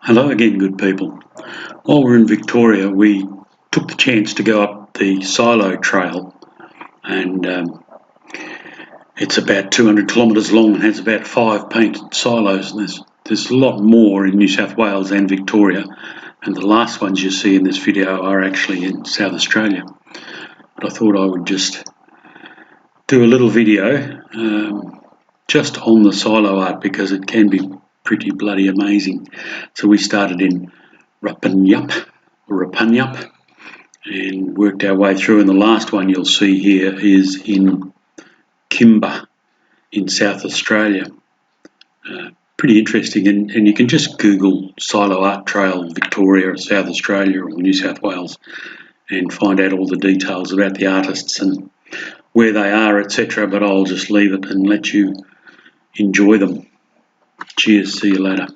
Hello again, good people. While we're in Victoria, we took the chance to go up the Silo Trail, and it's about 200 kilometres long and has about 5 painted silos. And there's a lot more in New South Wales and Victoria, and the last ones you see in this video are actually in South Australia. But I thought I would just do a little video just on the silo art because it can be pretty bloody amazing. So we started in Rupunyup, and worked our way through, and the last one you'll see here is in Kimba in South Australia. Pretty interesting, and you can just Google Silo Art Trail Victoria or South Australia or New South Wales and find out all the details about the artists and where they are, etc. But I'll just leave it and let you enjoy them. Cheers, see you later.